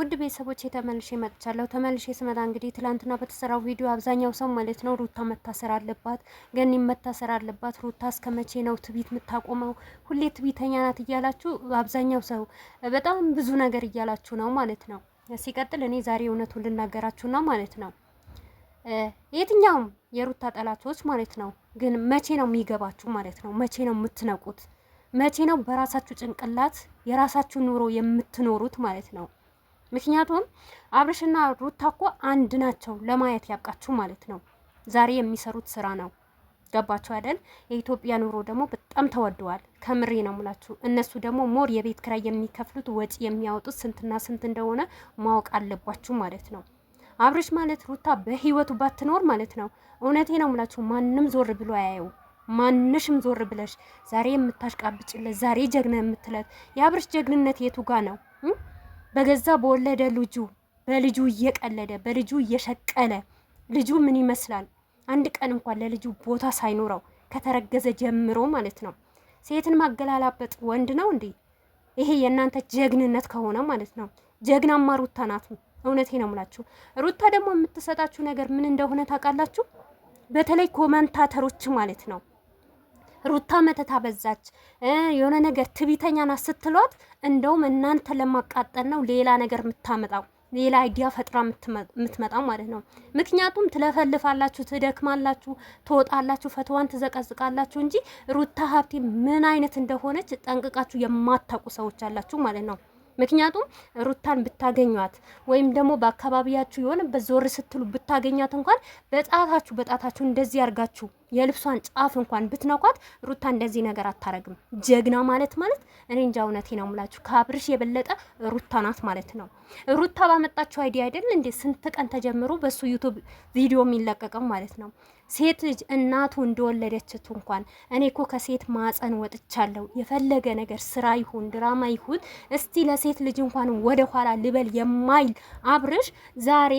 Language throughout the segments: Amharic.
ውድ ቤተሰቦች ተመልሼ መጥቻለሁ። ተመልሼ ስመጣ እንግዲህ ትላንትና በተሰራው ቪዲዮ አብዛኛው ሰው ማለት ነው ሩታ መታሰር አለባት፣ ገኒ መታሰር አለባት፣ ሩታ እስከ መቼ ነው ትቢት የምታቆመው? ሁሌ ትቢተኛ ናት እያላችሁ አብዛኛው ሰው በጣም ብዙ ነገር እያላችሁ ነው ማለት ነው። ሲቀጥል እኔ ዛሬ እውነቱን ልናገራችሁና ማለት ነው የትኛውም የሩታ ጠላቶች ማለት ነው ግን መቼ ነው የሚገባችሁ ማለት ነው? መቼ ነው የምትነቁት? መቼ ነው በራሳችሁ ጭንቅላት የራሳችሁ ኑሮ የምትኖሩት ማለት ነው? ምክንያቱም አብርሽና ሩታ እኮ አንድ ናቸው ለማየት ያብቃችሁ ማለት ነው። ዛሬ የሚሰሩት ስራ ነው። ገባችሁ አይደል? የኢትዮጵያ ኑሮ ደግሞ በጣም ተወደዋል። ከምሬ ነው ሙላችሁ። እነሱ ደግሞ ሞር የቤት ክራይ የሚከፍሉት ወጪ የሚያወጡት ስንትና ስንት እንደሆነ ማወቅ አለባችሁ ማለት ነው። አብርሽ ማለት ሩታ በህይወቱ ባትኖር ማለት ነው እውነቴ ነው ሙላችሁ ማንም ዞር ብሎ አያየው። ማንሽም ዞር ብለሽ ዛሬ የምታሽቃብጭለት ዛሬ ጀግና የምትለት የአብርሽ ጀግንነት የቱ ጋ ነው? በገዛ በወለደ በልጁ እየቀለደ በልጁ እየሸቀለ ልጁ ምን ይመስላል? አንድ ቀን እንኳን ለልጁ ቦታ ሳይኖረው ከተረገዘ ጀምሮ ማለት ነው። ሴትን ማገላላበጥ ወንድ ነው እንዴ? ይሄ የእናንተ ጀግንነት ከሆነ ማለት ነው። ጀግናማ ሩታ ናት። እውነቴ ነው የምላችሁ። ሩታ ደግሞ የምትሰጣችሁ ነገር ምን እንደሆነ ታውቃላችሁ? በተለይ ኮመንታተሮች ማለት ነው ሩታ መተታ በዛች የሆነ ነገር ትቢተኛ ናት ስትሏት፣ እንደውም እናንተ ለማቃጠል ነው ሌላ ነገር የምታመጣው ሌላ አይዲያ ፈጥራ የምትመጣው ማለት ነው። ምክንያቱም ትለፈልፋላችሁ፣ ትደክማላችሁ፣ ትወጣላችሁ፣ ፈትዋን ትዘቀዝቃላችሁ እንጂ ሩታ ሀብቴ ምን አይነት እንደሆነች ጠንቅቃችሁ የማታውቁ ሰዎች አላችሁ ማለት ነው። ምክንያቱም ሩታን ብታገኟት ወይም ደግሞ በአካባቢያችሁ የሆነ በዞር ስትሉ ብታገኟት እንኳን በጣታችሁ እንደዚህ አርጋችሁ የልብሷን ጫፍ እንኳን ብትነኳት ሩታ እንደዚህ ነገር አታረግም። ጀግና ማለት እኔ እንጃ እውነቴ ነው የምላችሁ ከአብርሽ የበለጠ ሩታ ናት ማለት ነው። ሩታ ባመጣችሁ አይዲያ አይደል እንዴ ስንት ቀን ተጀምሮ በሱ ዩቲዩብ ቪዲዮ የሚለቀቀው ማለት ነው። ሴት ልጅ እናቱ እንደወለደችቱ እንኳን እኔ እኮ ከሴት ማፀን ወጥቻለሁ፣ የፈለገ ነገር ስራ ይሁን ድራማ ይሁን እስቲ ለሴት ልጅ እንኳን ወደ ኋላ ልበል የማይል አብርሽ ዛሬ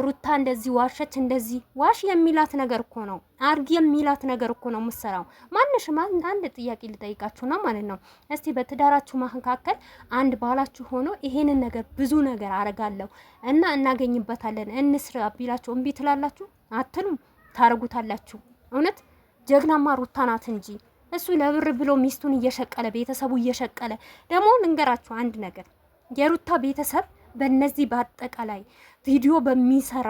ሩታ እንደዚህ ዋሸች፣ እንደዚህ ዋሽ የሚላት ነገር እኮ ነው፣ አርግ የሚላት ነገር እኮ ነው የምትሰራው። ማንሽም አንድ ጥያቄ ልጠይቃችሁና ማለት ነው እስቲ በትዳራችሁ መካከል አንድ ባላችሁ ሆኖ ይሄንን ነገር ብዙ ነገር አረጋለሁ እና እናገኝበታለን እንስራ ቢላችሁ እምቢ ትላላችሁ? አትሉም? ታረጉታላችሁ። እውነት ጀግናማ ሩታ ናት እንጂ እሱ ለብር ብሎ ሚስቱን እየሸቀለ ቤተሰቡ እየሸቀለ ደግሞ ልንገራችሁ አንድ ነገር የሩታ ቤተሰብ በእነዚህ በአጠቃላይ ቪዲዮ በሚሰራ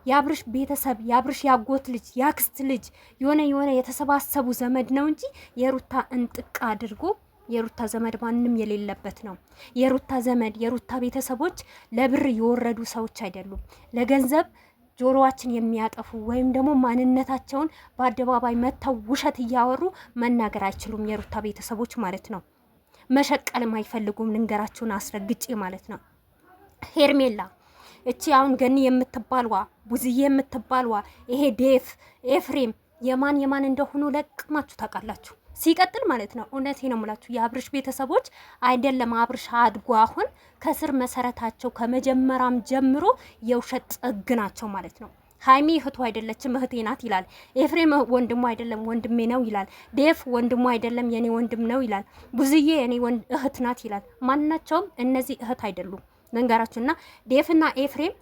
የአብርሽ ቤተሰብ የአብርሽ ያጎት ልጅ ያክስት ልጅ የሆነ የተሰባሰቡ ዘመድ ነው እንጂ የሩታ እንጥቅ አድርጎ የሩታ ዘመድ ማንም የሌለበት ነው። የሩታ ዘመድ የሩታ ቤተሰቦች ለብር የወረዱ ሰዎች አይደሉም። ለገንዘብ ጆሮዋችን የሚያጠፉ ወይም ደግሞ ማንነታቸውን በአደባባይ መተው ውሸት እያወሩ መናገር አይችሉም። የሩታ ቤተሰቦች ማለት ነው መሸቀልም አይፈልጉም። ልንገራችሁን አስረግጬ ማለት ነው። ሄርሜላ እቺ አሁን ገኒ የምትባልዋ ቡዝዬ የምትባልዋ ይሄ ዴፍ ኤፍሬም የማን እንደሆኑ ለቅማችሁ ታውቃላችሁ። ሲቀጥል ማለት ነው እውነቴ ነው የምላችሁ የአብርሽ ቤተሰቦች አይደለም አብርሽ አድጎ አሁን ከስር መሰረታቸው ከመጀመሪያም ጀምሮ የውሸት ጥግ ናቸው ማለት ነው። ሃይሚ እህቱ አይደለችም እህቴ ናት ይላል። ኤፍሬም ወንድሙ አይደለም ወንድሜ ነው ይላል። ዴፍ ወንድሙ አይደለም የኔ ወንድም ነው ይላል። ቡዝዬ የኔ እህት ናት ይላል። ማናቸውም እነዚህ እህት አይደሉም። ልንገራችሁና ዴፍና ኤፍሬም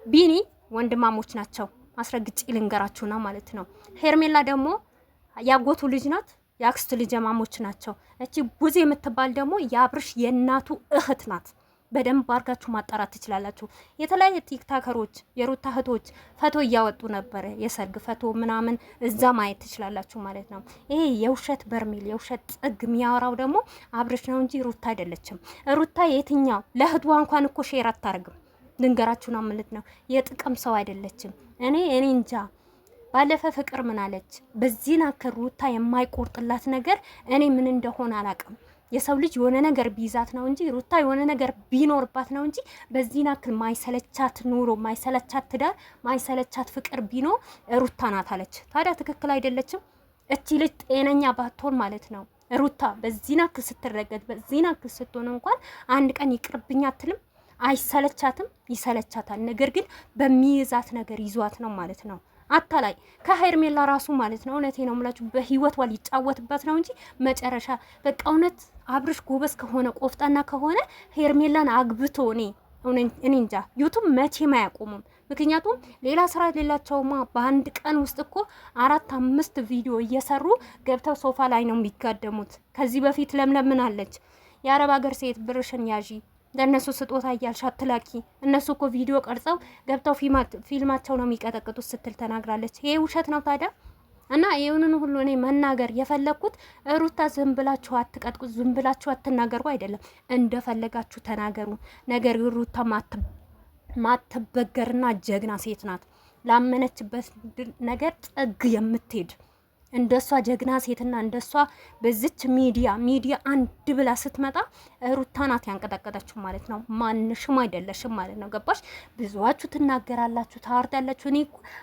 ቢኒ ወንድማሞች ናቸው። አስረግጬ ልንገራችሁና ማለት ነው። ሄርሜላ ደግሞ ያጎቱ ልጅ ናት። የአክስቱ ልጅ ማሞች ናቸው። እቺ ቡዜ የምትባል ደግሞ የአብርሽ የእናቱ እህት ናት። በደንብ አድርጋችሁ ማጣራት ትችላላችሁ። የተለያየ ቲክታከሮች የሩታ እህቶች ፈቶ እያወጡ ነበረ፣ የሰርግ ፈቶ ምናምን እዛ ማየት ትችላላችሁ ማለት ነው። ይሄ የውሸት በርሜል የውሸት ጥግ የሚያወራው ደግሞ አብርሽ ነው እንጂ ሩታ አይደለችም። ሩታ የትኛው ለእህቷ እንኳን እኮ ሼር አታርግም። ልንገራችሁና ማለት ነው የጥቅም ሰው አይደለችም። እኔ እንጃ ባለፈ ፍቅር ምን አለች? በዚህ ናክር ሩታ የማይቆርጥላት ነገር እኔ ምን እንደሆነ አላውቅም። የሰው ልጅ የሆነ ነገር ቢይዛት ነው እንጂ ሩታ የሆነ ነገር ቢኖርባት ነው እንጂ በዚህ ናክል ማይሰለቻት ኑሮ ማይሰለቻት ትዳር ማይሰለቻት ፍቅር ቢኖር ሩታ ናት አለች። ታዲያ ትክክል አይደለችም? እቺ ልጅ ጤነኛ ባትሆን ማለት ነው ሩታ በዚህ ናክል ስትረገድ በዚህ ናክል ስትሆን እንኳን አንድ ቀን ይቅርብኛ አትልም? አይሰለቻትም? ይሰለቻታል። ነገር ግን በሚይዛት ነገር ይዟት ነው ማለት ነው። አታላይ ከሄርሜላ ራሱ ማለት ነው እውነቴ ነው የምላችሁ በህይወቷ ሊጫወትበት ነው እንጂ መጨረሻ በቃ እውነት አብርሽ ጎበዝ ከሆነ ቆፍጣና ከሆነ ሄርሜላን አግብቶ እኔ እኔ እንጃ ዩቱብ መቼም አያቆሙም። ምክንያቱም ሌላ ስራ ሌላቸውማ። በአንድ ቀን ውስጥ እኮ 4-5 ቪዲዮ እየሰሩ ገብተው ሶፋ ላይ ነው የሚጋደሙት። ከዚህ በፊት ለምለም ምን አለች? የአረብ ሀገር ሴት ብርሽን ያዢ፣ ለእነሱ ስጦታ እያልሽ አትላኪ፣ እነሱ እኮ ቪዲዮ ቀርጸው ገብተው ፊልማቸው ነው የሚቀጠቅጡት ስትል ተናግራለች። ይሄ ውሸት ነው ታዲያ? እና ይሁንን ሁሉ እኔ መናገር የፈለኩት ሩታ ዝም ብላችሁ አትቀጥቁ፣ ዝም ብላችሁ አትናገሩ አይደለም፣ እንደፈለጋችሁ ተናገሩ። ነገር ሩታ ማትበገርና ጀግና ሴት ናት። ላመነችበት ነገር ጥግ የምትሄድ እንደሷ ጀግና ሴትና እንደሷ በዚች ሚዲያ አንድ ብላ ስትመጣ ሩታ ናት ያንቀጠቀጠችው ማለት ነው። ማንሽም አይደለሽም ማለት ነው። ገባሽ? ብዙዋችሁ ትናገራላችሁ፣ ታወርዳላችሁ። እኔ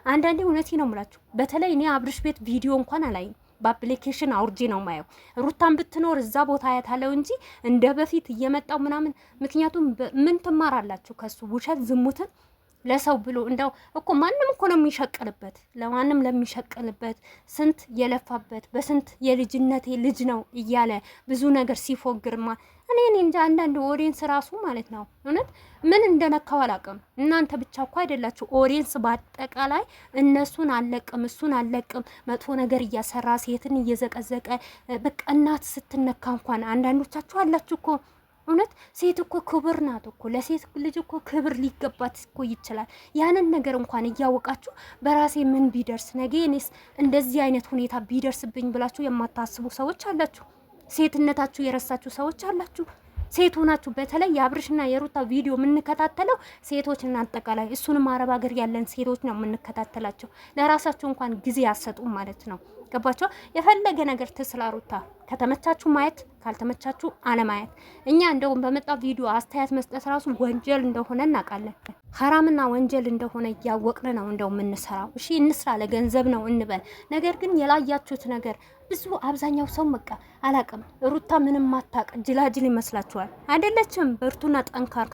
አንዳንዴ እውነቴ ነው የምላችሁ። በተለይ እኔ አብርሽ ቤት ቪዲዮ እንኳን አላይም፣ በአፕሊኬሽን አውርጄ ነው ማየው። ሩታን ብትኖር እዛ ቦታ ያታለው እንጂ እንደ በፊት እየመጣው ምናምን። ምክንያቱም ምን ትማራላችሁ ከሱ? ውሸት፣ ዝሙትን ለሰው ብሎ እንደው እኮ ማንም እኮ ነው የሚሸቅልበት። ለማንም ለሚሸቅልበት ስንት የለፋበት በስንት የልጅነቴ ልጅ ነው እያለ ብዙ ነገር ሲፎግርማ እኔ እንጃ። አንዳንድ ኦዲየንስ ራሱ ማለት ነው እውነት ምን እንደነካው አላውቅም። እናንተ ብቻ እኮ አይደላችሁ ኦዲየንስ፣ በአጠቃላይ እነሱን አለቅም እሱን አለቅም መጥፎ ነገር እያሰራ ሴትን እየዘቀዘቀ በቃ እናት ስትነካ እንኳን አንዳንዶቻችሁ አላችሁ እኮ እውነት ሴት እኮ ክብር ናት እኮ። ለሴት ልጅ እኮ ክብር ሊገባት እኮ ይችላል። ያንን ነገር እንኳን እያወቃችሁ በራሴ ምን ቢደርስ ነገ እኔስ እንደዚህ አይነት ሁኔታ ቢደርስብኝ ብላችሁ የማታስቡ ሰዎች አላችሁ። ሴትነታችሁ የረሳችሁ ሰዎች አላችሁ። ሴት ሆናችሁ በተለይ የአብርሽና የሩታ ቪዲዮ የምንከታተለው ሴቶችና አጠቃላይ እሱንም አረብ ሀገር ያለን ሴቶች ነው የምንከታተላቸው። ለራሳችሁ እንኳን ጊዜ አሰጡም ማለት ነው። ገባችሁ? የፈለገ ነገር ትስላ ሩታ ከተመቻችሁ ማየት፣ ካልተመቻችሁ አለማየት። እኛ እንደውም በመጣ ቪዲዮ አስተያየት መስጠት ራሱ ወንጀል እንደሆነ እናውቃለን። ሐራምና ወንጀል እንደሆነ እያወቅን ነው እንደው የምንሰራው። እሺ እንስራ፣ ለገንዘብ ነው እንበል። ነገር ግን የላያችሁት ነገር ብዙ አብዛኛው ሰው በቃ አላቅም። ሩታ ምንም ማታቅ ጅላጅል ይመስላችኋል። አይደለችም። ብርቱና ጠንካራ